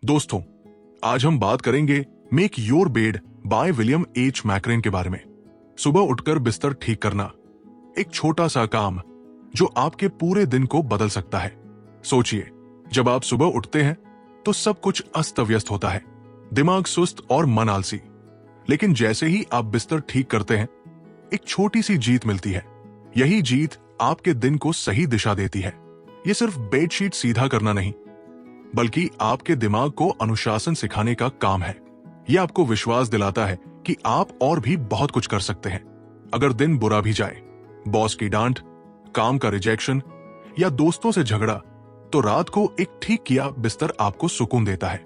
दोस्तों, आज हम बात करेंगे make your bed by William H McRaven के बारे में। सुबह उठकर बिस्तर ठीक करना, एक छोटा सा काम जो आपके पूरे दिन को बदल सकता है। सोचिए, जब आप सुबह उठते हैं तो सब कुछ अस्त व्यस्त होता है, दिमाग सुस्त और मन आलसी। लेकिन जैसे ही आप बिस्तर ठीक करते हैं, एक छोटी सी जीत मिलती है। यही जीत आपके दिन को सही दिशा देती है। ये सिर्फ बेडशीट सीधा करना नहीं, बल्कि आपके दिमाग को अनुशासन सिखाने का काम है। यह आपको विश्वास दिलाता है कि आप और भी बहुत कुछ कर सकते हैं। अगर दिन बुरा भी जाए, बॉस की डांट, काम का रिजेक्शन या दोस्तों से झगड़ा, तो रात को एक ठीक किया बिस्तर आपको सुकून देता है।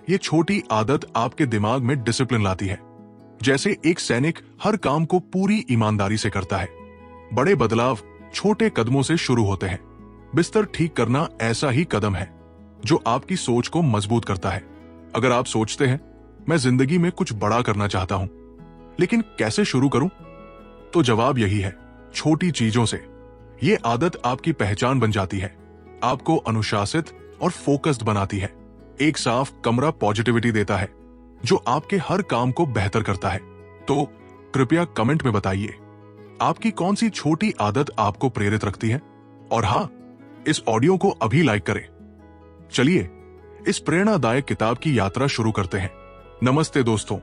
ये छोटी आदत आपके दिमाग में डिसिप्लिन लाती है, जैसे एक सैनिक हर काम को पूरी ईमानदारी से करता है। बड़े बदलाव छोटे कदमों से शुरू होते हैं। बिस्तर ठीक करना ऐसा ही कदम है जो आपकी सोच को मजबूत करता है। अगर आप सोचते हैं, मैं जिंदगी में कुछ बड़ा करना चाहता हूं, लेकिन कैसे शुरू करूं, तो जवाब यही है, छोटी चीजों से। ये आदत आपकी पहचान बन जाती है, आपको अनुशासित और फोकस्ड बनाती है। एक साफ कमरा पॉजिटिविटी देता है, जो आपके हर काम को बेहतर करता है। तो कृपया कमेंट में बताइए, आपकी कौन सी छोटी आदत आपको प्रेरित रखती है। और हां, इस ऑडियो को अभी लाइक करें। चलिए इस प्रेरणादायक किताब की यात्रा शुरू करते हैं। नमस्ते दोस्तों,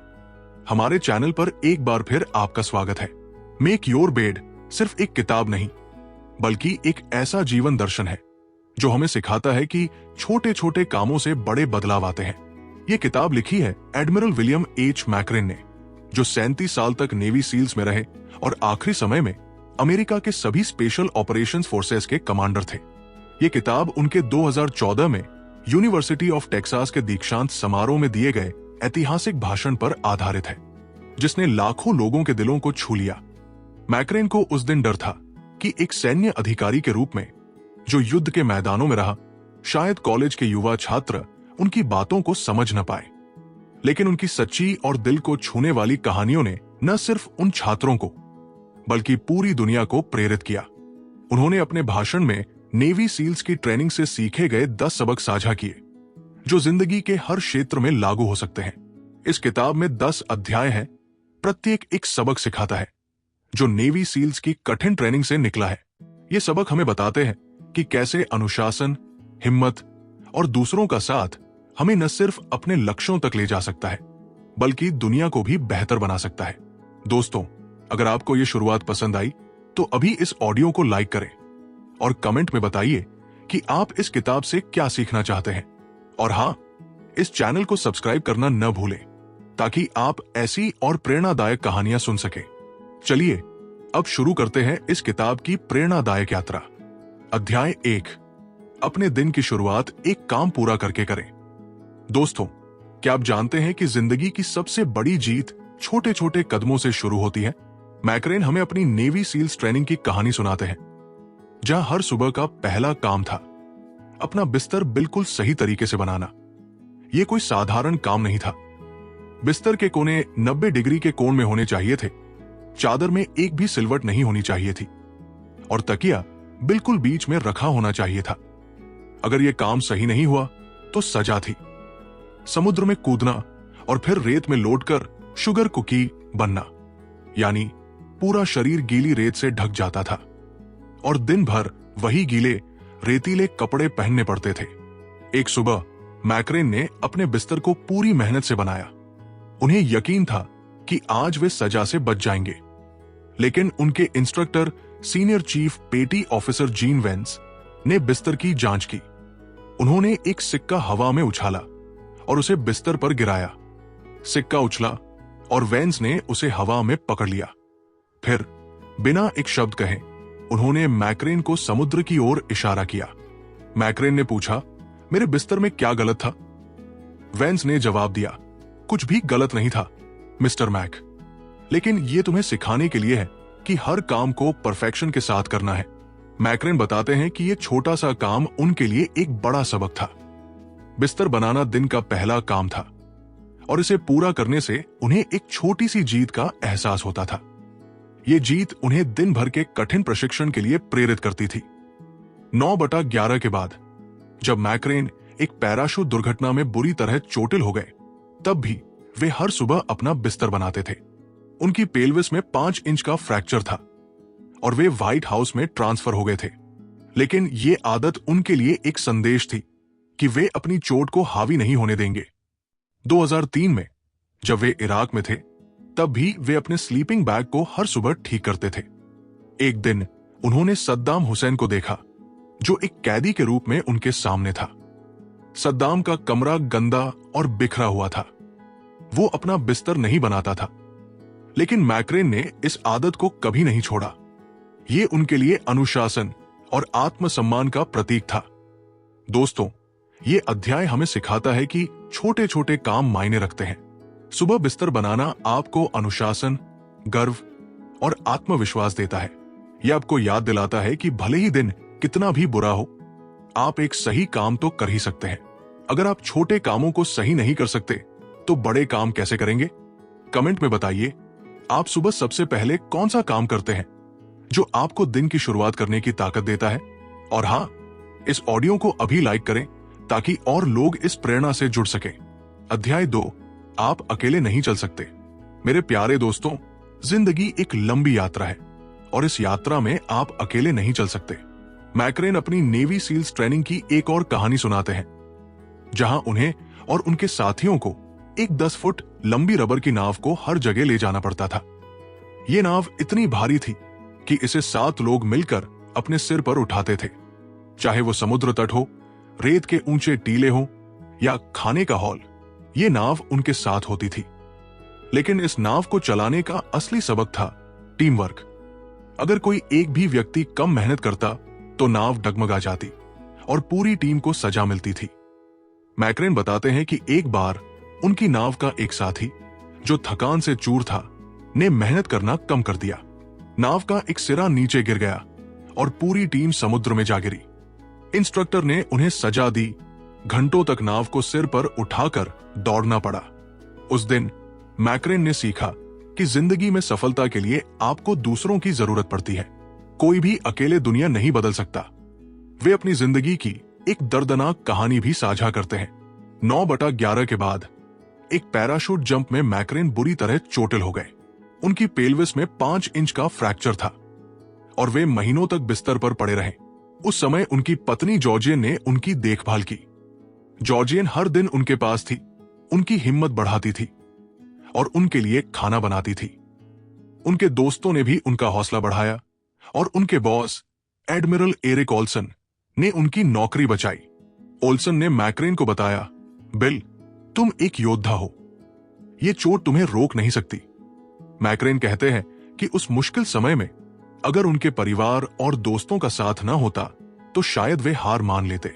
हमारे चैनल पर एक बार फिर आपका स्वागत है। मेक योर बेड सिर्फ एक किताब नहीं, बल्कि एक ऐसा जीवन दर्शन है जो हमें सिखाता है कि छोटे छोटे कामों से बड़े बदलाव आते हैं। ये किताब लिखी है एडमिरल विलियम एच मैक्रेन ने, जो 37 साल तक नेवी सील्स में रहे और आखिरी समय में अमेरिका के सभी स्पेशल ऑपरेशंस फोर्सेस के कमांडर थे। ये किताब उनके 2014 में यूनिवर्सिटी ऑफ टेक्सास के दीक्षांत समारोह में दिए गए ऐतिहासिक भाषण पर आधारित है, जिसने लाखों लोगों के दिलों को छू लिया। मैक्रेन को उस दिन डर था कि एक सैन्य अधिकारी के रूप में, जो युद्ध के मैदानों में रहा, शायद कॉलेज के युवा छात्र उनकी बातों को समझ न पाए। लेकिन उनकी सच्ची और दिल को छूने वाली कहानियों ने न सिर्फ उन छात्रों को, बल्कि पूरी दुनिया को प्रेरित किया। उन्होंने अपने भाषण में नेवी सील्स की ट्रेनिंग से सीखे गए 10 सबक साझा किए, जो जिंदगी के हर क्षेत्र में लागू हो सकते हैं। इस किताब में 10 अध्याय हैं, प्रत्येक एक सबक सिखाता है जो नेवी सील्स की कठिन ट्रेनिंग से निकला है। ये सबक हमें बताते हैं कि कैसे अनुशासन, हिम्मत और दूसरों का साथ हमें न सिर्फ अपने लक्ष्यों तक ले जा सकता है, बल्कि दुनिया को भी बेहतर बना सकता है। दोस्तों, अगर आपको ये शुरुआत पसंद आई तो अभी इस ऑडियो को लाइक करें और कमेंट में बताइए कि आप इस किताब से क्या सीखना चाहते हैं। और हां, इस चैनल को सब्सक्राइब करना न भूलें, ताकि आप ऐसी और प्रेरणादायक कहानियां सुन सकें। चलिए अब शुरू करते हैं इस किताब की प्रेरणादायक यात्रा। अध्याय 1, अपने दिन की शुरुआत एक काम पूरा करके करें। दोस्तों, क्या आप जानते हैं कि जिंदगी की सबसे बड़ी जीत छोटे छोटे कदमों से शुरू होती है। मैक्रेन हमें अपनी नेवी सील्स ट्रेनिंग की कहानी सुनाते हैं, जहां हर सुबह का पहला काम था अपना बिस्तर बिल्कुल सही तरीके से बनाना। यह कोई साधारण काम नहीं था। बिस्तर के कोने 90 डिग्री के कोण में होने चाहिए थे, चादर में एक भी सिलवट नहीं होनी चाहिए थी, और तकिया बिल्कुल बीच में रखा होना चाहिए था। अगर यह काम सही नहीं हुआ तो सजा थी, समुद्र में कूदना और फिर रेत में लौटकर शुगर कुकी बनना, यानी पूरा शरीर गीली रेत से ढक जाता था और दिन भर वही गीले रेतीले कपड़े पहनने पड़ते थे। एक सुबह मैक्रेन ने अपने बिस्तर को पूरी मेहनत से बनाया। उन्हें यकीन था कि आज वे सजा से बच जाएंगे। लेकिन उनके इंस्ट्रक्टर, सीनियर चीफ पेटी ऑफिसर जीन वेंस ने बिस्तर की जांच की। उन्होंने एक सिक्का हवा में उछाला और उसे बिस्तर पर गिराया। सिक्का उछला और वेंस ने उसे हवा में पकड़ लिया। फिर बिना एक शब्द कहे उन्होंने मैक्रेन को समुद्र की ओर इशारा किया। मैक्रेन ने पूछा, मेरे बिस्तर में क्या गलत था? वेंस ने जवाब दिया, कुछ भी गलत नहीं था मिस्टर मैक, लेकिन यह तुम्हें सिखाने के लिए है कि हर काम को परफेक्शन के साथ करना है। मैक्रेन बताते हैं कि यह छोटा सा काम उनके लिए एक बड़ा सबक था। बिस्तर बनाना दिन का पहला काम था, और इसे पूरा करने से उन्हें एक छोटी सी जीत का एहसास होता था। ये जीत उन्हें दिन भर के कठिन प्रशिक्षण के लिए प्रेरित करती थी। 9/11 के बाद जब मैक्रेन एक पैराशूट दुर्घटना में बुरी तरह चोटिल हो गए, तब भी वे हर सुबह अपना बिस्तर बनाते थे। उनकी पेल्विस में 5 इंच का फ्रैक्चर था और वे व्हाइट हाउस में ट्रांसफर हो गए थे। लेकिन ये आदत उनके लिए एक संदेश थी कि वे अपनी चोट को हावी नहीं होने देंगे। 2003 में जब वे इराक में थे, तब भी वे अपने स्लीपिंग बैग को हर सुबह ठीक करते थे। एक दिन उन्होंने सद्दाम हुसैन को देखा, जो एक कैदी के रूप में उनके सामने था। सद्दाम का कमरा गंदा और बिखरा हुआ था। वो अपना बिस्तर नहीं बनाता था, लेकिन मैक्रेन ने इस आदत को कभी नहीं छोड़ा। ये उनके लिए अनुशासन और आत्मसम्मान का प्रतीक था। दोस्तों, ये अध्याय हमें सिखाता है कि छोटे छोटे काम मायने रखते हैं। सुबह बिस्तर बनाना आपको अनुशासन, गर्व और आत्मविश्वास देता है। यह आपको याद दिलाता है कि भले ही दिन कितना भी बुरा हो, आप एक सही काम तो कर ही सकते हैं। अगर आप छोटे कामों को सही नहीं कर सकते, तो बड़े काम कैसे करेंगे? कमेंट में बताइए, आप सुबह सबसे पहले कौन सा काम करते हैं जो आपको दिन की शुरुआत करने की ताकत देता है? और हाँ, इस ऑडियो को अभी लाइक करें ताकि और लोग इस प्रेरणा से जुड़ सकें। अध्याय 2, आप अकेले नहीं चल सकते। मेरे प्यारे दोस्तों, जिंदगी एक लंबी यात्रा है और इस यात्रा में आप अकेले नहीं चल सकते। मैक्रेन अपनी नेवी सील्स ट्रेनिंग की एक और कहानी सुनाते हैं, जहां उन्हें और उनके साथियों को एक 10 फुट लंबी रबर की नाव को हर जगह ले जाना पड़ता था। यह नाव इतनी भारी थी कि इसे 7 लोग मिलकर अपने सिर पर उठाते थे। चाहे वो समुद्र तट हो, रेत के ऊंचे टीले हो या खाने का हॉल, ये नाव उनके साथ होती थी। लेकिन इस नाव को चलाने का असली सबक था टीम वर्क। अगर कोई एक भी व्यक्ति कम मेहनत करता तो नाव डगमगा जाती और पूरी टीम को सजा मिलती थी। मैक्रेन बताते हैं कि एक बार उनकी नाव का एक साथी, जो थकान से चूर था, ने मेहनत करना कम कर दिया। नाव का एक सिरा नीचे गिर गया और पूरी टीम समुद्र में जा गिरी। इंस्ट्रक्टर ने उन्हें सजा दी। घंटों तक नाव को सिर पर उठाकर दौड़ना पड़ा। उस दिन मैक्रेन ने सीखा कि जिंदगी में सफलता के लिए आपको दूसरों की जरूरत पड़ती है। कोई भी अकेले दुनिया नहीं बदल सकता। वे अपनी जिंदगी की एक दर्दनाक कहानी भी साझा करते हैं। 9/11 के बाद एक पैराशूट जंप में मैक्रेन बुरी तरह चोटिल हो गए। उनकी पेल्विस में 5 इंच का फ्रैक्चर था और वे महीनों तक बिस्तर पर पड़े रहे। उस समय उनकी पत्नी जॉर्जियन ने उनकी देखभाल की। जॉर्जियन हर दिन उनके पास थी, उनकी हिम्मत बढ़ाती थी और उनके लिए खाना बनाती थी। उनके दोस्तों ने भी उनका हौसला बढ़ाया और उनके बॉस एडमिरल एरिक ओल्सन ने उनकी नौकरी बचाई। ओल्सन ने मैक्रेन को बताया, बिल, तुम एक योद्धा हो, यह चोट तुम्हें रोक नहीं सकती। मैक्रेन कहते हैं कि उस मुश्किल समय में अगर उनके परिवार और दोस्तों का साथ न होता तो शायद वे हार मान लेते।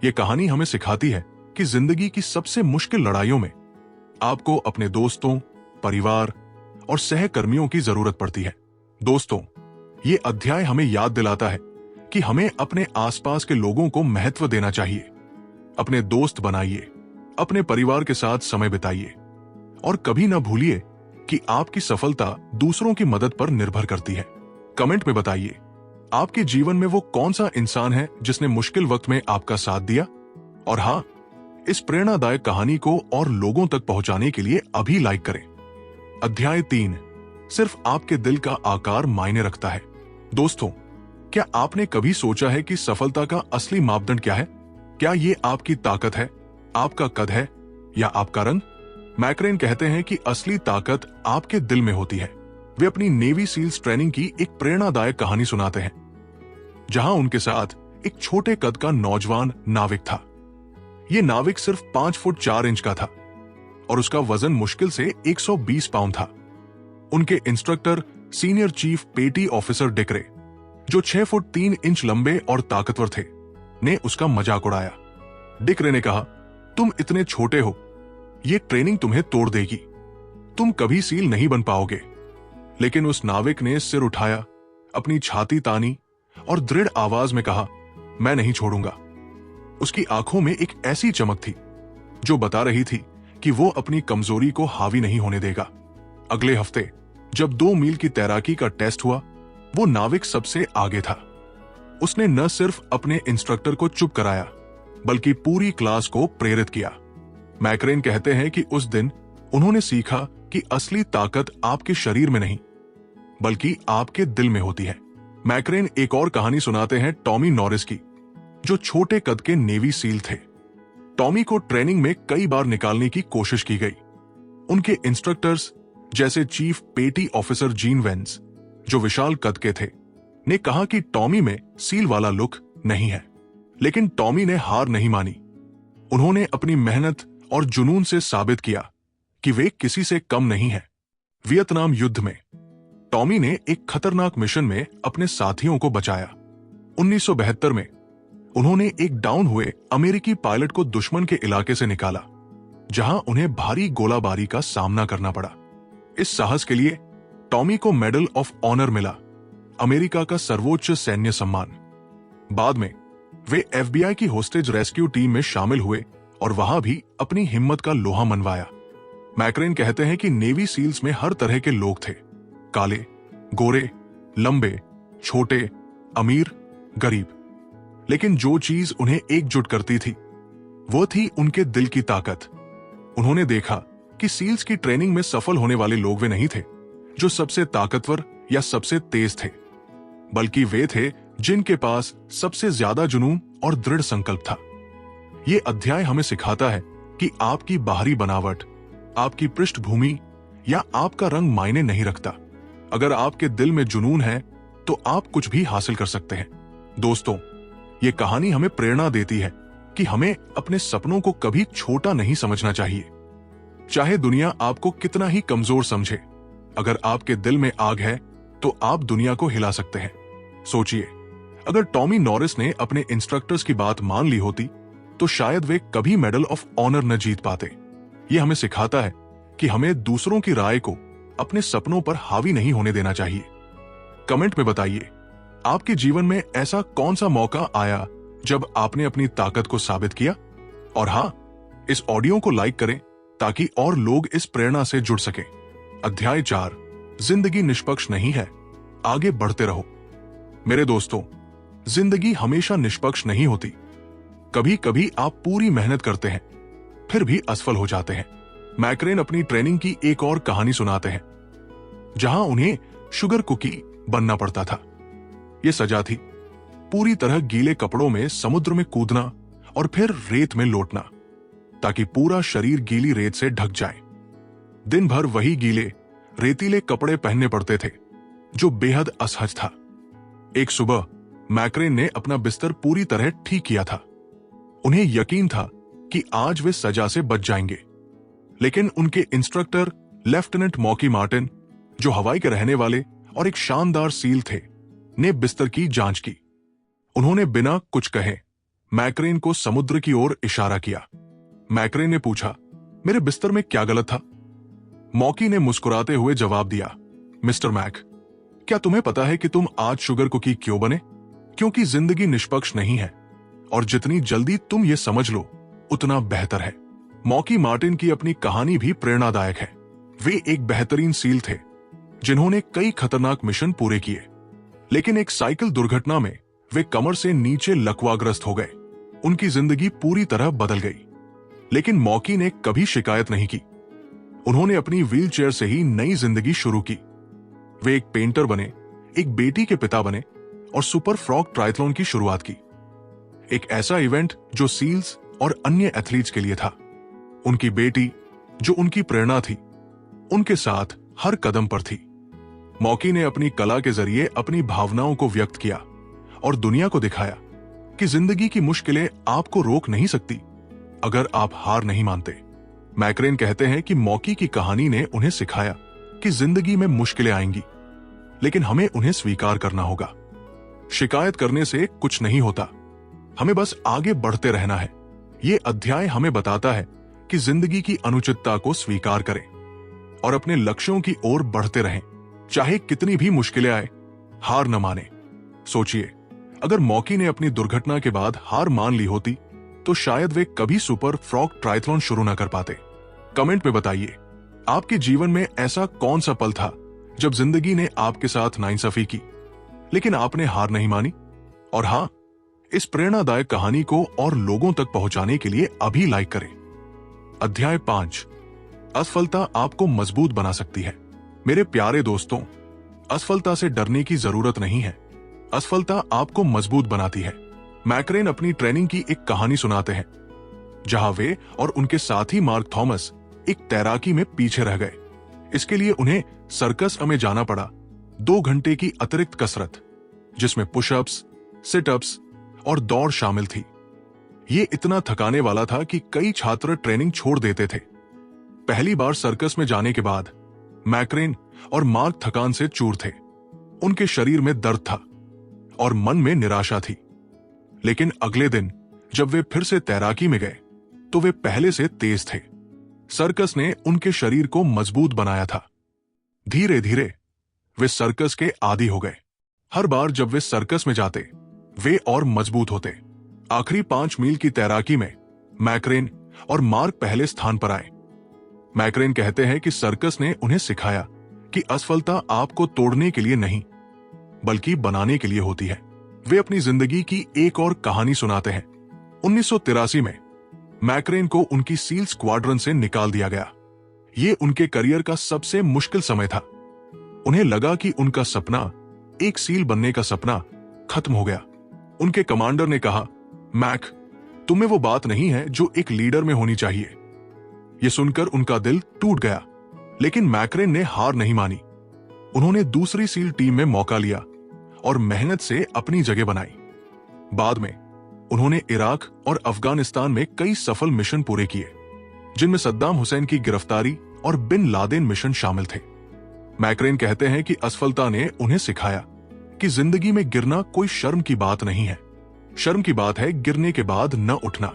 ये कहानी हमें सिखाती है कि जिंदगी की सबसे मुश्किल लड़ाइयों में आपको अपने दोस्तों, परिवार और सहकर्मियों की जरूरत पड़ती है। दोस्तों, ये अध्याय हमें याद दिलाता है कि हमें अपने आसपास के लोगों को महत्व देना चाहिए। अपने दोस्त बनाइए, अपने परिवार के साथ समय बिताइए और कभी ना भूलिए कि आपकी सफलता दूसरों की मदद पर निर्भर करती है। कमेंट में बताइए, आपके जीवन में वो कौन सा इंसान है जिसने मुश्किल वक्त में आपका साथ दिया? और हाँ, इस प्रेरणादायक कहानी को और लोगों तक पहुंचाने के लिए अभी लाइक करें। अध्याय 3, सिर्फ आपके दिल का आकार मायने रखता है। दोस्तों, क्या आपने कभी सोचा है कि सफलता का असली मापदंड क्या है? क्या ये आपकी ताकत है, आपका कद है या आपका रंग? मैक्रेन कहते हैं कि असली ताकत आपके दिल में होती है। वे अपनी नेवी सील्स ट्रेनिंग की एक प्रेरणादायक कहानी सुनाते हैं, जहां उनके साथ एक छोटे कद का नौजवान नाविक था। यह नाविक सिर्फ 5 फुट 4 इंच का था और उसका वजन मुश्किल से 120 पाउंड था। उनके इंस्ट्रक्टर सीनियर चीफ पेटी ऑफिसर डिक्रे, जो 6 फुट 3 इंच लंबे और ताकतवर थे, ने उसका मजाक उड़ाया। डिक्रे ने कहा, तुम इतने छोटे हो, ये ट्रेनिंग तुम्हें तोड़ देगी, तुम कभी सील नहीं बन पाओगे। लेकिन उस नाविक ने सिर उठाया, अपनी छाती तानी और दृढ़ आवाज में कहा, मैं नहीं छोड़ूंगा। उसकी आंखों में एक ऐसी चमक थी जो बता रही थी कि वो अपनी कमजोरी को हावी नहीं होने देगा। अगले हफ्ते जब 2 मील की तैराकी का टेस्ट हुआ, वो नाविक सबसे आगे था। उसने न सिर्फ अपने इंस्ट्रक्टर को चुप कराया, बल्कि पूरी क्लास को प्रेरित किया। मैक्रेन कहते हैं कि उस दिन उन्होंने सीखा कि असली ताकत आपके शरीर में नहीं बल्कि आपके दिल में होती है। मैक्रेन एक और कहानी सुनाते हैं टॉमी नॉरिस की, जो छोटे कद के नेवी सील थे। टॉमी को ट्रेनिंग में कई बार निकालने की कोशिश की गई। उनके इंस्ट्रक्टर्स जैसे चीफ पेटी ऑफिसर जीन वेंस, जो विशाल कद के थे, ने कहा कि टॉमी में सील वाला लुक नहीं है। लेकिन टॉमी ने हार नहीं मानी। उन्होंने अपनी मेहनत और जुनून से साबित किया कि वे किसी से कम नहीं हैं। वियतनाम युद्ध में टॉमी ने एक खतरनाक मिशन में अपने साथियों को बचाया। 1972 में उन्होंने एक डाउन हुए अमेरिकी पायलट को दुश्मन के इलाके से निकाला, जहां उन्हें भारी गोलाबारी का सामना करना पड़ा। इस साहस के लिए टॉमी को मेडल ऑफ ऑनर मिला, अमेरिका का सर्वोच्च सैन्य सम्मान। बाद में वे FBI की होस्टेज रेस्क्यू टीम में शामिल हुए और वहां भी अपनी हिम्मत का लोहा मनवाया। मैक्रेन कहते हैं कि नेवी सील्स में हर तरह के लोग थे, काले, गोरे, लंबे, छोटे, अमीर, गरीब। लेकिन जो चीज उन्हें एकजुट करती थी वो थी उनके दिल की ताकत। उन्होंने देखा कि सील्स की ट्रेनिंग में सफल होने वाले लोग वे नहीं थे जो सबसे ताकतवर या सबसे तेज थे, बल्कि वे थे जिनके पास सबसे ज्यादा जुनून और दृढ़ संकल्प था। ये अध्याय हमें सिखाता है कि आपकी बाहरी बनावट, आपकी पृष्ठभूमि या आपका रंग मायने नहीं रखता। अगर आपके दिल में जुनून है तो आप कुछ भी हासिल कर सकते हैं। दोस्तों, ये कहानी हमें प्रेरणा देती है कि हमें अपने सपनों को कभी छोटा नहीं समझना चाहिए। चाहे दुनिया आपको कितना ही कमजोर समझे, अगर आपके दिल में आग है तो आप दुनिया को हिला सकते हैं। सोचिए, अगर टॉमी नॉरिस ने अपने इंस्ट्रक्टर्स की बात मान ली होती तो शायद वे कभी मेडल ऑफ ऑनर न जीत पाते। ये हमें सिखाता है कि हमें दूसरों की राय को अपने सपनों पर हावी नहीं होने देना चाहिए। कमेंट में बताइए, आपके जीवन में ऐसा कौन सा मौका आया जब आपने अपनी ताकत को साबित किया? और हां, इस ऑडियो को लाइक करें ताकि और लोग इस प्रेरणा से जुड़ सकें। अध्याय 4, जिंदगी निष्पक्ष नहीं है, आगे बढ़ते रहो। मेरे दोस्तों, जिंदगी हमेशा निष्पक्ष नहीं होती। कभी कभी आप पूरी मेहनत करते हैं फिर भी असफल हो जाते हैं। मैक्रेन अपनी ट्रेनिंग की एक और कहानी सुनाते हैं, जहां उन्हें शुगर कुकी बनना पड़ता था। यह सजा थी, पूरी तरह गीले कपड़ों में समुद्र में कूदना और फिर रेत में लौटना ताकि पूरा शरीर गीली रेत से ढक जाए। दिन भर वही गीले रेतीले कपड़े पहनने पड़ते थे, जो बेहद असहज था। एक सुबह मैक्रेन ने अपना बिस्तर पूरी तरह ठीक किया था। उन्हें यकीन था कि आज वे सजा से बच जाएंगे। लेकिन उनके इंस्ट्रक्टर लेफ्टिनेंट मॉकी मार्टिन, जो हवाई के रहने वाले और एक शानदार सील थे, ने बिस्तर की जांच की। उन्होंने बिना कुछ कहे मैक्रेन को समुद्र की ओर इशारा किया। मैक्रेन ने पूछा, मेरे बिस्तर में क्या गलत था? मॉकी ने मुस्कुराते हुए जवाब दिया, मिस्टर मैक, क्या तुम्हें पता है कि तुम आज शुगर कुकी क्यों बने? क्योंकि जिंदगी निष्पक्ष नहीं है और जितनी जल्दी तुम ये समझ लो उतना बेहतर है। मॉकी मार्टिन की अपनी कहानी भी प्रेरणादायक है। वे एक बेहतरीन सील थे जिन्होंने कई खतरनाक मिशन पूरे किए, लेकिन एक साइकिल दुर्घटना में वे कमर से नीचे लकवाग्रस्त हो गए। उनकी जिंदगी पूरी तरह बदल गई। लेकिन मॉकी ने कभी शिकायत नहीं की। उन्होंने अपनी व्हीलचेयर से ही नई जिंदगी शुरू की। वे एक पेंटर बने, एक बेटी के पिता बने और सुपर फ्रॉग ट्रायथलॉन की शुरुआत की, एक ऐसा इवेंट जो सील्स और अन्य एथलीट्स के लिए था। उनकी बेटी, जो उनकी प्रेरणा थी, उनके साथ हर कदम पर थी। मॉकी ने अपनी कला के जरिए अपनी भावनाओं को व्यक्त किया और दुनिया को दिखाया कि जिंदगी की मुश्किलें आपको रोक नहीं सकती अगर आप हार नहीं मानते। मैक्रेन कहते हैं कि मॉकी की कहानी ने उन्हें सिखाया कि जिंदगी में मुश्किलें आएंगी, लेकिन हमें उन्हें स्वीकार करना होगा। शिकायत करने से कुछ नहीं होता, हमें बस आगे बढ़ते रहना है। ये अध्याय हमें बताता है कि जिंदगी की अनुचितता को स्वीकार करें और अपने लक्ष्यों की ओर बढ़ते रहें, चाहे कितनी भी मुश्किलें आए, हार न माने। सोचिए, अगर मॉकी ने अपनी दुर्घटना के बाद हार मान ली होती तो शायद वे कभी सुपर फ्रॉग ट्रायथलॉन शुरू न कर पाते। कमेंट में बताइए, आपके जीवन में ऐसा कौन सा पल था जब जिंदगी ने आपके साथ नाइंसाफी की, लेकिन आपने हार नहीं मानी? और हां, इस प्रेरणादायक कहानी को और लोगों तक पहुंचाने के लिए अभी लाइक करें। अध्याय 5, असफलता आपको मजबूत बना सकती है। मेरे प्यारे दोस्तों, असफलता से डरने की जरूरत नहीं है। असफलता आपको मजबूत बनाती है। मैक्रेन अपनी ट्रेनिंग की एक कहानी सुनाते हैं जहां वे और उनके साथी मार्क थॉमस एक तैराकी में पीछे रह गए। इसके लिए उन्हें सर्कस में जाना पड़ा। 2 घंटे की अतिरिक्त कसरत जिसमें पुशअप्स, सिटअप्स और दौड़ शामिल थी। ये इतना थकाने वाला था कि कई छात्र ट्रेनिंग छोड़ देते थे। पहली बार सर्कस में जाने के बाद मैक्रेन और मार्क थकान से चूर थे। उनके शरीर में दर्द था और मन में निराशा थी। लेकिन अगले दिन जब वे फिर से तैराकी में गए तो वे पहले से तेज थे। सर्कस ने उनके शरीर को मजबूत बनाया था। धीरे धीरे वे सर्कस के आदी हो गए। हर बार जब वे सर्कस में जाते वे और मजबूत होते। आखिरी 5 मील की तैराकी में मैक्रेन और मार्क पहले स्थान पर आए। मैक्रेन कहते हैं कि सर्कस ने उन्हें सिखाया कि असफलता आपको तोड़ने के लिए नहीं बल्कि बनाने के लिए होती है। वे अपनी जिंदगी की एक और कहानी सुनाते हैं। 1983 में मैक्रेन को उनकी सील स्क्वाड्रन से निकाल दिया गया। ये उनके करियर का सबसे मुश्किल समय था। उन्हें लगा कि उनका सपना, एक सील बनने का सपना, खत्म हो गया। उनके कमांडर ने कहा, मैक, तुम्हें वो बात नहीं है जो एक लीडर में होनी चाहिए। यह सुनकर उनका दिल टूट गया। लेकिन मैक्रेन ने हार नहीं मानी। उन्होंने दूसरी सील टीम में मौका लिया और मेहनत से अपनी जगह बनाई। बाद में उन्होंने इराक और अफगानिस्तान में कई सफल मिशन पूरे किए, जिनमें सद्दाम हुसैन की गिरफ्तारी और बिन लादेन मिशन शामिल थे। मैक्रेन कहते हैं कि असफलता ने उन्हें सिखाया कि जिंदगी में गिरना कोई शर्म की बात नहीं है। शर्म की बात है गिरने के बाद न उठना।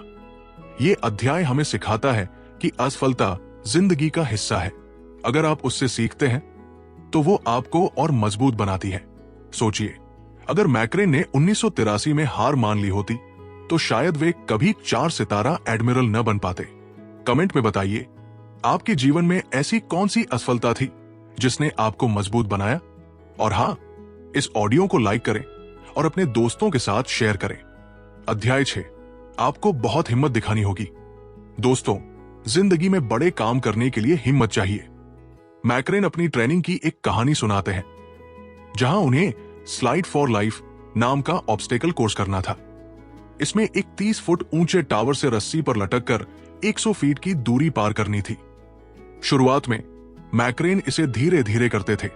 ये अध्याय हमें सिखाता है कि असफलता जिंदगी का हिस्सा है। अगर आप उससे सीखते हैं तो वो आपको और मजबूत बनाती है। सोचिए, अगर मैक्रेन ने 1983 में हार मान ली होती तो शायद वे कभी 4 सितारा एडमिरल न बन पाते। कमेंट में बताइए, आपके जीवन में ऐसी कौन सी असफलता थी जिसने आपको मजबूत बनाया। और हां, इस ऑडियो को लाइक करें और अपने दोस्तों के साथ शेयर करें। अध्याय 6, आपको बहुत हिम्मत दिखानी होगी। दोस्तों, जिंदगी में बड़े काम करने के लिए हिम्मत चाहिए। मैक्रेन अपनी ट्रेनिंग की एक कहानी सुनाते हैं जहां उन्हें स्लाइड फॉर लाइफ नाम का ऑब्स्टेकल कोर्स करना था। इसमें एक 30 फुट ऊंचे टावर से रस्सी पर लटककर 100 फीट की दूरी पार करनी थी। शुरुआत में मैक्रेन इसे धीरे धीरे करते थे,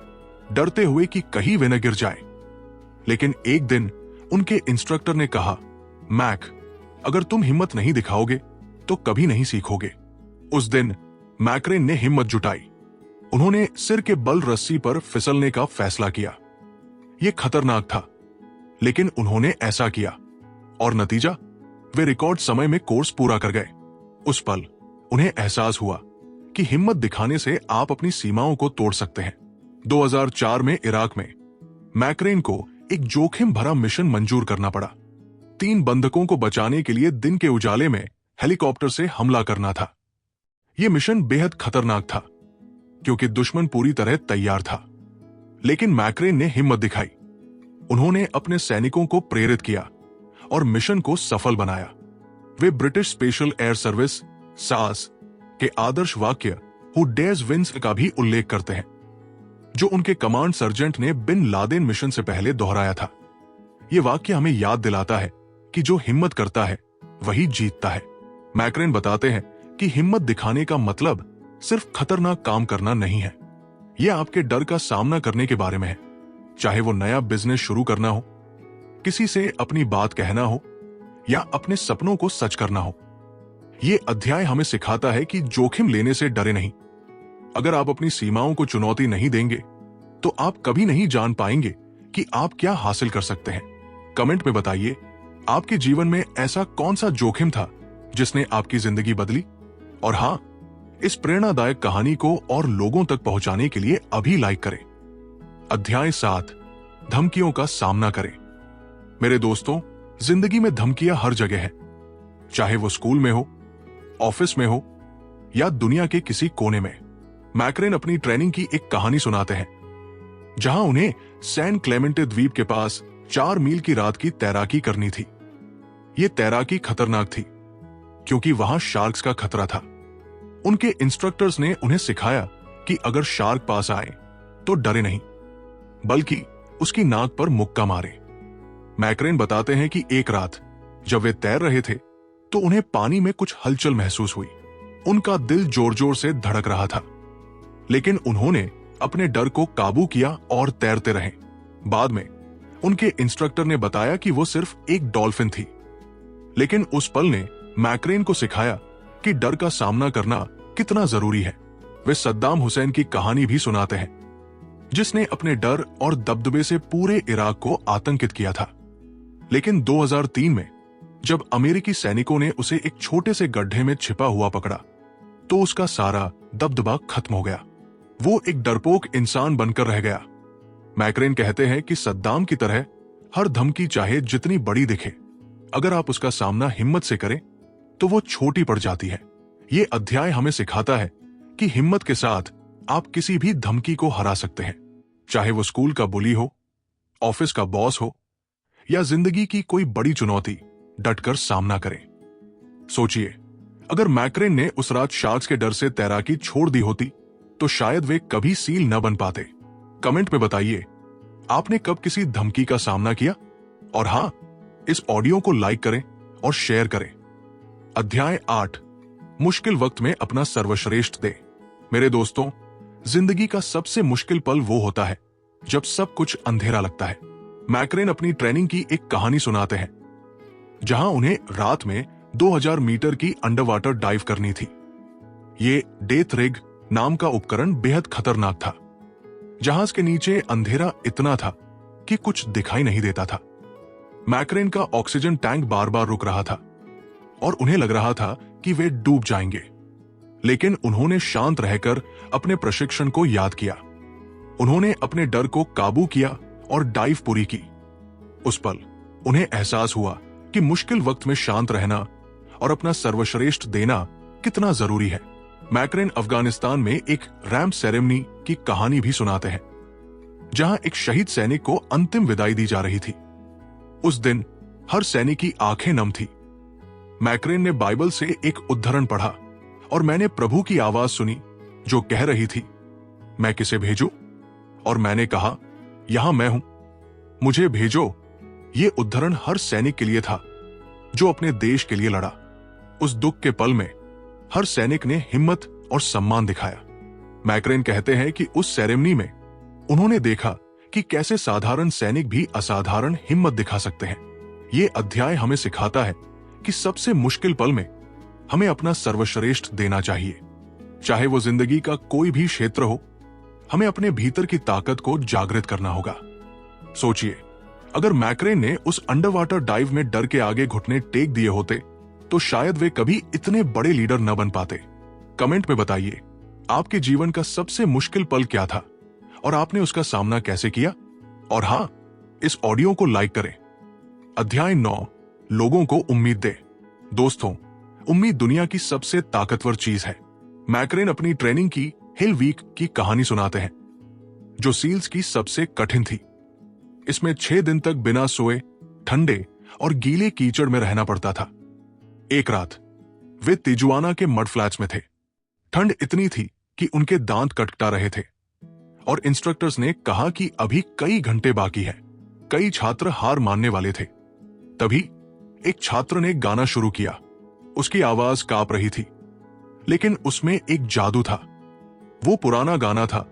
डरते हुए कि कहीं वे न गिर जाए। लेकिन एक दिन उनके इंस्ट्रक्टर ने कहा, मैक, अगर तुम हिम्मत नहीं दिखाओगे तो कभी नहीं सीखोगे। उस दिन मैक्रेन ने हिम्मत जुटाई। उन्होंने सिर के बल रस्सी पर फिसलने का फैसला किया। यह खतरनाक था, लेकिन उन्होंने ऐसा किया और नतीजा, वे रिकॉर्ड समय में कोर्स पूरा कर गए। उस पल उन्हें एहसास हुआ कि हिम्मत दिखाने से आप अपनी सीमाओं को तोड़ सकते हैं। 2004 में इराक में मैक्रेन को एक जोखिम भरा मिशन मंजूर करना पड़ा। 3 बंधकों को बचाने के लिए दिन के उजाले में हेलीकॉप्टर से हमला करना था। यह मिशन बेहद खतरनाक था क्योंकि दुश्मन पूरी तरह तैयार था। लेकिन मैक्रेन ने हिम्मत दिखाई। उन्होंने अपने सैनिकों को प्रेरित किया और मिशन को सफल बनाया। वे British Special Air Service SAS के आदर्श वाक्य हु डेयर्स विंस का भी उल्लेख करते हैं, जो उनके कमांड सर्जेंट ने बिन लादेन मिशन से पहले दोहराया था। यह वाक्य हमें याद दिलाता है कि जो हिम्मत करता है वही जीतता है। मैक्रेन बताते हैं कि हिम्मत दिखाने का मतलब सिर्फ खतरनाक काम करना नहीं है। यह आपके डर का सामना करने के बारे में है, चाहे वो नया बिजनेस शुरू करना हो, किसी से अपनी बात कहना हो या अपने सपनों को सच करना हो। यह अध्याय हमें सिखाता है कि जोखिम लेने से डरे नहीं। अगर आप अपनी सीमाओं को चुनौती नहीं देंगे तो आप कभी नहीं जान पाएंगे कि आप क्या हासिल कर सकते हैं। कमेंट में बताइए, आपके जीवन में ऐसा कौन सा जोखिम था जिसने आपकी जिंदगी बदली। और हां, इस प्रेरणादायक कहानी को और लोगों तक पहुंचाने के लिए अभी लाइक करें। अध्याय 7, धमकियों का सामना करें। मेरे दोस्तों, जिंदगी में धमकियां हर जगह है, चाहे वो स्कूल में हो, ऑफिस में हो या दुनिया के किसी कोने में। मैक्रेन अपनी ट्रेनिंग की एक कहानी सुनाते हैं जहां उन्हें सैन क्लेमेंटे द्वीप के पास 4 मील की रात की तैराकी करनी थी। ये तैराकी खतरनाक थी क्योंकि वहां शार्क्स का खतरा था। उनके इंस्ट्रक्टर्स ने उन्हें सिखाया कि अगर शार्क पास आए तो डरे नहीं, बल्कि उसकी नाक पर मुक्का मारे। मैक्रेन बताते हैं कि एक रात जब वे तैर रहे थे तो उन्हें पानी में कुछ हलचल महसूस हुई। उनका दिल जोर जोर से धड़क रहा था, लेकिन उन्होंने अपने डर को काबू किया और तैरते रहे। बाद में उनके इंस्ट्रक्टर ने बताया कि वो सिर्फ एक डॉल्फिन थी, लेकिन उस पल ने मैक्रेन को सिखाया कि डर का सामना करना कितना जरूरी है। वे सद्दाम हुसैन की कहानी भी सुनाते हैं, जिसने अपने डर और दबदबे से पूरे इराक को आतंकित किया था। लेकिन 2003 में जब अमेरिकी सैनिकों ने उसे एक छोटे से गड्ढे में छिपा हुआ पकड़ा तो उसका सारा दबदबा खत्म हो गया। वो एक डरपोक इंसान बनकर रह गया। मैक्रेन कहते हैं कि सद्दाम की तरह हर धमकी चाहे जितनी बड़ी दिखे, अगर आप उसका सामना हिम्मत से करें तो वो छोटी पड़ जाती है। ये अध्याय हमें सिखाता है कि हिम्मत के साथ आप किसी भी धमकी को हरा सकते हैं, चाहे वो स्कूल का बुली हो, ऑफिस का बॉस हो या जिंदगी की कोई बड़ी चुनौती। डटकर सामना करें। सोचिए, अगर मैक्रेन ने उस रात शार्क्स के डर से तैराकी छोड़ दी होती तो शायद वे कभी सील न बन पाते। कमेंट में बताइए, आपने कब किसी धमकी का सामना किया? और हां, इस ऑडियो को लाइक करें और शेयर करें। अध्याय 8, मुश्किल वक्त में अपना सर्वश्रेष्ठ दे। मेरे दोस्तों, जिंदगी का सबसे मुश्किल पल वो होता है जब सब कुछ अंधेरा लगता है। मैक्रेन अपनी ट्रेनिंग की एक कहानी सुनाते हैं, जहां उन्हें रात में 2000 मीटर की अंडर वाटर डाइव करनी थी। ये डेथ रिग नाम का उपकरण बेहद खतरनाक था। जहाज के नीचे अंधेरा इतना था कि कुछ दिखाई नहीं देता था। मैक्रेन का ऑक्सीजन टैंक बार बार रुक रहा था और उन्हें लग रहा था कि वे डूब जाएंगे, लेकिन उन्होंने शांत रहकर अपने प्रशिक्षण को याद किया। उन्होंने अपने डर को काबू किया और डाइव पूरी की। उस पल उन्हें एहसास हुआ कि मुश्किल वक्त में शांत रहना और अपना सर्वश्रेष्ठ देना कितना जरूरी है। मैक्रेन अफगानिस्तान में एक रैम्प सेरेमनी की कहानी भी सुनाते हैं, जहां एक शहीद सैनिक को अंतिम विदाई दी जा रही थी। उस दिन हर सैनिक की आंखें नम थी। मैक्रेन ने बाइबल से एक उद्धरण पढ़ा और मैंने प्रभु की आवाज सुनी जो कह रही थी, मैं किसे भेजूं? और मैंने कहा, यहां मैं हूं, मुझे भेजो। ये उद्धरण हर सैनिक के लिए था जो अपने देश के लिए लड़ा। उस दुख के पल में हर सैनिक ने हिम्मत और सम्मान दिखाया। मैक्रेन कहते हैं कि उस सेरेमनी में उन्होंने देखा कि कैसे साधारण सैनिक भी असाधारण हिम्मत दिखा सकते हैं। ये अध्याय हमें सिखाता है कि सबसे मुश्किल पल में हमें अपना सर्वश्रेष्ठ देना चाहिए। चाहे वो जिंदगी का कोई भी क्षेत्र हो, हमें अपने भीतर की ताकत को जागृत करना होगा। सोचिए, अगर मैक्रेन ने उस अंडर वाटर डाइव में डर के आगे घुटने टेक दिए होते तो शायद वे कभी इतने बड़े लीडर न बन पाते। कमेंट में बताइए, आपके जीवन का सबसे मुश्किल पल क्या था और आपने उसका सामना कैसे किया? और हां, इस ऑडियो को लाइक करें। अध्याय 9, लोगों को उम्मीद दे। दोस्तों, उम्मीद दुनिया की सबसे ताकतवर चीज है। मैक्रेन अपनी ट्रेनिंग की हिल वीक की कहानी सुनाते हैं, जो सील्स की सबसे कठिन थी। इसमें 6 दिन तक बिना सोए, ठंडे और गीले कीचड़ में रहना पड़ता था। एक रात वे तिजुआना के मड फ्लैट्स में थे। ठंड इतनी थी कि उनके दांत कटकटा रहे थे और इंस्ट्रक्टर्स ने कहा कि अभी कई घंटे बाकी है। कई छात्र हार मानने वाले थे। तभी एक छात्र ने गाना शुरू किया। उसकी आवाज कांप रही थी, लेकिन उसमें एक जादू था। वो पुराना गाना था,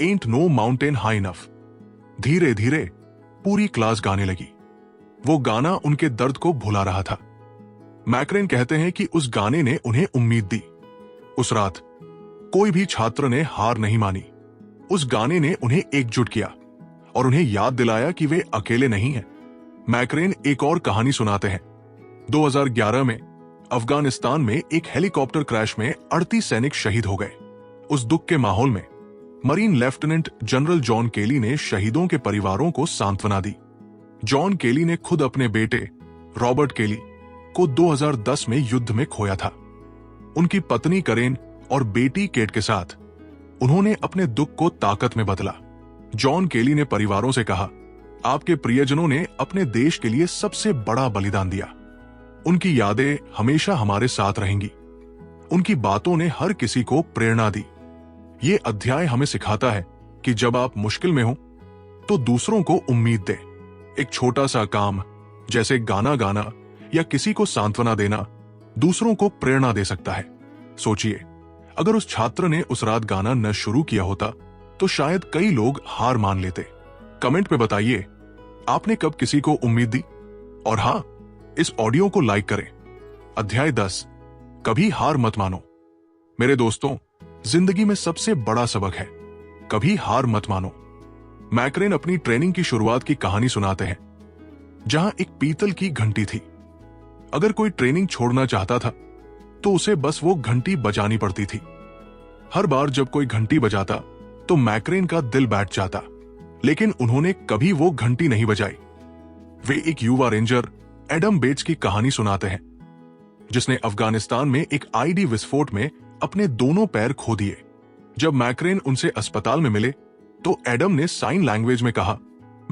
एंट नो माउंटेन हाई इनफ। धीरे धीरे पूरी क्लास गाने लगी। वो गाना उनके दर्द को भुला रहा था। मैक्रेन कहते हैं कि उस गाने ने उन्हें उम्मीद दी। उस रात कोई भी छात्र ने हार नहीं मानी। उस गाने ने उन्हें एकजुट किया और उन्हें याद दिलाया कि वे अकेले नहीं हैं। मैक्रेन एक और कहानी सुनाते हैं। 2011 में अफगानिस्तान में एक हेलीकॉप्टर क्रैश में 38 सैनिक शहीद हो गए। उस दुख के माहौल में मरीन लेफ्टिनेंट जनरल जॉन केली ने शहीदों के परिवारों को सांत्वना दी। जॉन केली ने खुद अपने बेटे रॉबर्ट केली को 2010 में युद्ध में खोया था। उनकी पत्नी करेन और बेटी केट के साथ उन्होंने अपने दुख को ताकत में बदला। जॉन केली ने परिवारों से कहा, आपके प्रियजनों ने अपने देश के लिए सबसे बड़ा बलिदान दिया। उनकी यादें हमेशा हमारे साथ रहेंगी। उनकी बातों ने हर किसी को प्रेरणा दी। ये अध्याय हमें सिखाता है कि जब आप मुश्किल में हो तो दूसरों को उम्मीद दे। एक छोटा सा काम जैसे गाना गाना या किसी को सांत्वना देना दूसरों को प्रेरणा दे सकता है। सोचिए, अगर उस छात्र ने उस रात गाना न शुरू किया होता तो शायद कई लोग हार मान लेते। कमेंट में बताइए, आपने कब किसी को उम्मीद दी? और हां, इस ऑडियो को लाइक करें। अध्याय 10, कभी हार मत मानो। मेरे दोस्तों, जिंदगी में सबसे बड़ा सबक है, कभी हार मत मानो। मैक्रेन अपनी ट्रेनिंग की शुरुआत की कहानी सुनाते हैं, जहां एक पीतल की घंटी थी। अगर कोई ट्रेनिंग छोड़ना चाहता था तो उसे बस वो घंटी बजानी पड़ती थी। हर बार जब कोई घंटी बजाता तो मैक्रेन का दिल बैठ जाता, लेकिन उन्होंने कभी वो घंटी नहीं बजाई। वे एक युवा रेंजर एडम बेट्स की कहानी सुनाते हैं, जिसने अफगानिस्तान में एक आईडी विस्फोट में अपने दोनों पैर खो दिए। जब मैक्रेन उनसे अस्पताल में मिले तो एडम ने साइन लैंग्वेज में कहा,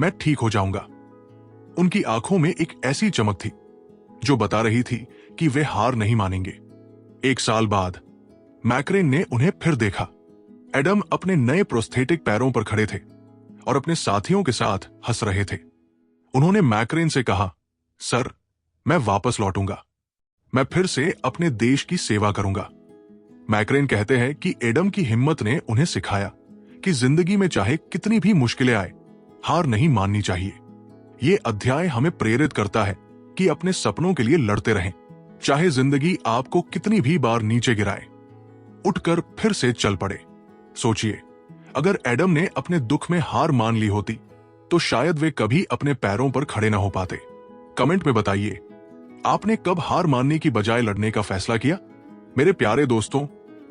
मैं ठीक हो जाऊंगा। उनकी आंखों में एक ऐसी चमक थी जो बता रही थी कि वे हार नहीं मानेंगे। 1 साल बाद मैक्रेन ने उन्हें फिर देखा। एडम अपने नए प्रोस्थेटिक पैरों पर खड़े थे और अपने साथियों के साथ हंस रहे थे। उन्होंने मैक्रेन से कहा, सर, मैं वापस लौटूंगा। मैं फिर से अपने देश की सेवा करूंगा। मैक्रेन कहते हैं कि एडम की हिम्मत ने उन्हें सिखाया कि जिंदगी में चाहे कितनी भी मुश्किलें आए, हार नहीं माननी चाहिए। ये अध्याय हमें प्रेरित करता है कि अपने सपनों के लिए लड़ते रहें, चाहे जिंदगी आपको कितनी भी बार नीचे गिराए। उठकर फिर से चल पड़े। सोचिए, अगर एडम ने अपने दुख में हार मान ली होती तो शायद वे कभी अपने पैरों पर खड़े ना हो पाते। कमेंट में बताइए, आपने कब हार मानने की बजाय लड़ने का फैसला किया? मेरे प्यारे दोस्तों,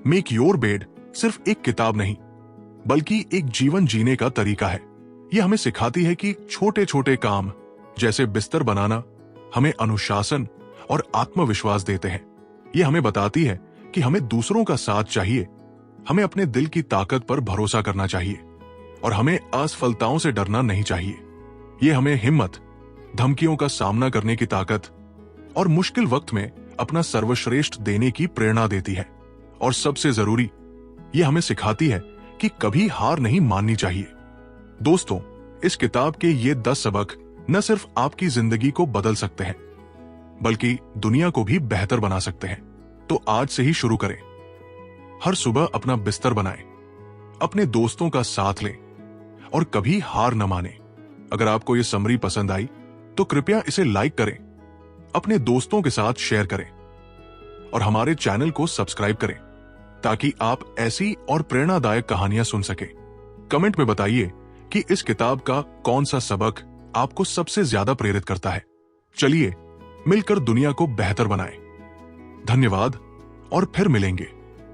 मेक योर बेड सिर्फ एक किताब नहीं, बल्कि एक जीवन जीने का तरीका है। यह हमें सिखाती है कि छोटे छोटे काम जैसे बिस्तर बनाना हमें अनुशासन और आत्मविश्वास देते हैं। यह हमें बताती है कि हमें दूसरों का साथ चाहिए, हमें अपने दिल की ताकत पर भरोसा करना चाहिए और हमें असफलताओं से डरना नहीं चाहिए। यह हमें हिम्मत, धमकियों का सामना करने की ताकत और मुश्किल वक्त में अपना सर्वश्रेष्ठ देने की प्रेरणा देती है। और सबसे जरूरी, यह हमें सिखाती है कि कभी हार नहीं माननी चाहिए। दोस्तों, इस किताब के ये 10 सबक न सिर्फ आपकी जिंदगी को बदल सकते हैं, बल्कि दुनिया को भी बेहतर बना सकते हैं। तो आज से ही शुरू करें। हर सुबह अपना बिस्तर बनाएं, अपने दोस्तों का साथ लें और कभी हार न माने। अगर आपको ये समरी पसंद आई तो कृपया इसे लाइक करें, अपने दोस्तों के साथ शेयर करें और हमारे चैनल को सब्सक्राइब करें ताकि आप ऐसी और प्रेरणादायक कहानियां सुन सकें। कमेंट में बताइए कि इस किताब का कौन सा सबक आपको सबसे ज्यादा प्रेरित करता है। चलिए मिलकर दुनिया को बेहतर बनाएं। धन्यवाद और फिर मिलेंगे।